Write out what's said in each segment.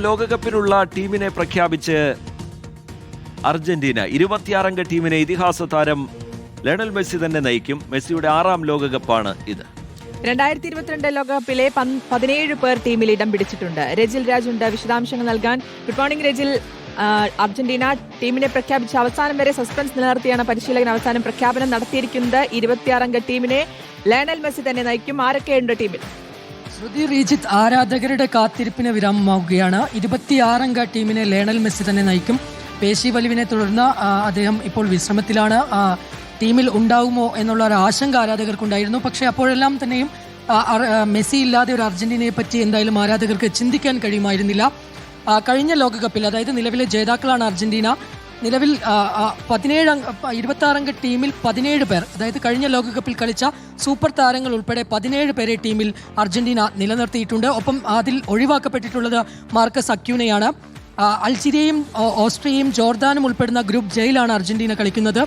ലോകകപ്പിനുള്ള ടീമിനെ പ്രഖ്യാപിച്ച് അർജന്റീന. 26-അംഗ ടീമിനെ ഇതിഹാസ താരം ലയണൽ മെസ്സി തന്നെ നയിക്കും. മെസ്സിയുടെ 6ാം ലോകകപ്പാണ് ഇത്. 2022 ലോകകപ്പിലെ 17 പേർ ടീമിൽ ഇടം പിടിച്ചിട്ടുണ്ട്. രജിൽ രാജുണ്ട് വിശദാംശങ്ങൾ നൽകാൻ. Good morning Rajil. അർജന്റീന ടീമിനെ പ്രഖ്യാപിച്ച അവസാനം വരെ സസ്പെൻസ് നിലനിർത്തിയാണ് പരിശീലകൻ അവസാനം പ്രഖ്യാപനം നടത്തിയിരിക്കുന്നത്. 26-അംഗ ടീമിനെ ലയണൽ മെസ്സി തന്നെ നയിക്കും. ആരൊക്കെയുണ്ട് ടീമിൽ? ശ്രുതി റീജിത്ത്, ആരാധകരുടെ കാത്തിരിപ്പിന് വിരാമമാവുകയാണ്. 26-അംഗ ടീമിനെ ലയണൽ മെസ്സി തന്നെ നയിക്കും. പേശി വലിവിനെ തുടർന്ന് അദ്ദേഹം ഇപ്പോൾ വിശ്രമത്തിലാണ്. ടീമിൽ ഉണ്ടാവുമോ എന്നുള്ള ഒരു ആശങ്ക ആരാധകർക്കുണ്ടായിരുന്നു. പക്ഷേ അപ്പോഴെല്ലാം തന്നെയും മെസ്സി ഇല്ലാതെ ഒരു അർജന്റീനയെ പറ്റി എന്തായാലും ആരാധകർക്ക് ചിന്തിക്കാൻ കഴിയുമായിരുന്നില്ല. കഴിഞ്ഞ ലോകകപ്പിൽ, അതായത് നിലവിലെ ജേതാക്കളാണ് അർജന്റീന. നിലവിൽ 26-അംഗ ടീമിൽ 17 പേർ, അതായത് കഴിഞ്ഞ ലോകകപ്പിൽ കളിച്ച സൂപ്പർ താരങ്ങൾ ഉൾപ്പെടെ 17 പേരെ ടീമിൽ അർജന്റീന നിലനിർത്തിയിട്ടുണ്ട്. ഒപ്പം അതിൽ ഒഴിവാക്കപ്പെട്ടിട്ടുള്ളത് മാർക്കസ് അക്യൂനയാണ്. അൾജീരിയയും ഓസ്ട്രിയയും ജോർദാനും ഉൾപ്പെടുന്ന ഗ്രൂപ്പ് ജയിലാണ് അർജന്റീന കളിക്കുന്നത്.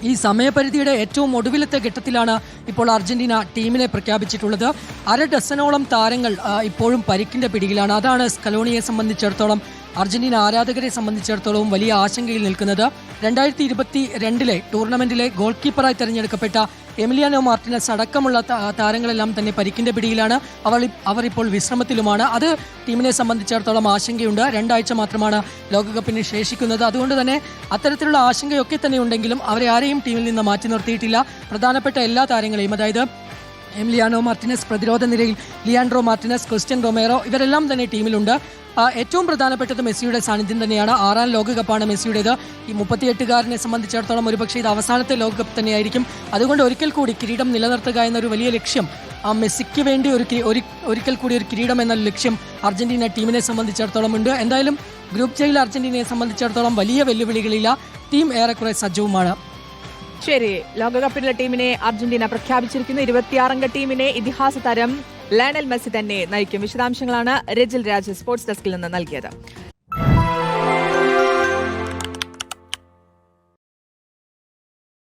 ഈ സമയപരിധിയുടെ ഏറ്റവും ഒടുവിലത്തെ ഘട്ടത്തിലാണ് ഇപ്പോൾ അർജന്റീന ടീമിനെ പ്രഖ്യാപിച്ചിട്ടുള്ളത്. 1/2 ഡസനോളം താരങ്ങൾ ഇപ്പോഴും പരിക്കിന്റെ പിടിയിലാണ്. അതാണ് സ്കലോണിയെ സംബന്ധിച്ചിടത്തോളം, അർജന്റീന ആരാധകരെ സംബന്ധിച്ചിടത്തോളം വലിയ ആശങ്കയിൽ നിൽക്കുന്നത്. 2022 ടൂർണമെന്റിലെ ഗോൾ കീപ്പറായി തെരഞ്ഞെടുക്കപ്പെട്ട എമിലിയാനോ മാർട്ടിനസ് അടക്കമുള്ള താരങ്ങളെല്ലാം തന്നെ പരിക്കിന്റെ പിടിയിലാണ്. അവർ ഇപ്പോൾ വിശ്രമത്തിലുമാണ്. അത് ടീമിനെ സംബന്ധിച്ചിടത്തോളം ആശങ്കയുണ്ട്. 2 ആഴ്ച മാത്രമാണ് ലോകകപ്പിന് ശേഷിക്കുന്നത്. അതുകൊണ്ട് തന്നെ അത്തരത്തിലുള്ള ആശങ്കയൊക്കെ തന്നെ ഉണ്ടെങ്കിലും അവരെ ആരെയും ടീമിൽ നിന്ന് മാറ്റി നിർത്തിയിട്ടില്ല. പ്രധാനപ്പെട്ട എല്ലാ താരങ്ങളെയും, അതായത് എമിലിയാനോ മാർട്ടിനസ്, പ്രതിരോധ നിരയിൽ ലിയാൻഡ്രോ മാർട്ടിനസ്, ക്രിസ്ത്യൻ റൊമേറോ, ഇവരെല്ലാം തന്നെ ടീമിലുണ്ട്. ഏറ്റവും പ്രധാനപ്പെട്ടത് മെസ്സിയുടെ സാന്നിധ്യം തന്നെയാണ്. 6ാം ലോകകപ്പാണ് മെസ്സിയുടേത്. ഈ 38-കാരനെ സംബന്ധിച്ചിടത്തോളം ഒരുപക്ഷെ ഇത് അവസാനത്തെ ലോകകപ്പ് തന്നെയായിരിക്കും. അതുകൊണ്ട് ഒരിക്കൽ കൂടി കിരീടം നിലനിർത്തുക എന്നൊരു വലിയ ലക്ഷ്യം, മെസ്സിക്ക് വേണ്ടി ഒരിക്കൽ കൂടി ഒരു കിരീടം എന്ന ലക്ഷ്യം അർജന്റീന ടീമിനെ സംബന്ധിച്ചിടത്തോളം ഉണ്ട്. എന്തായാലും ഗ്രൂപ്പ് ജയിൽ അർജന്റീനയെ സംബന്ധിച്ചിടത്തോളം വലിയ വെല്ലുവിളികളില്ല. ടീം ഏറെക്കുറെ സജ്ജവുമാണ്. ശരി, ലോകകപ്പിലെ ടീമിനെ അർജന്റീന പ്രഖ്യാപിച്ചിരിക്കുന്നു. 26-അംഗ ടീമിനെ ഇതിഹാസ താരം ലയണൽ മെസ്സി തന്നെ നയിക്കും. വിശദാംശങ്ങളാണ് രജിൽ രാജ് സ്പോർട്സ് ഡെസ്കിൽ നിന്ന് നൽകിയത്.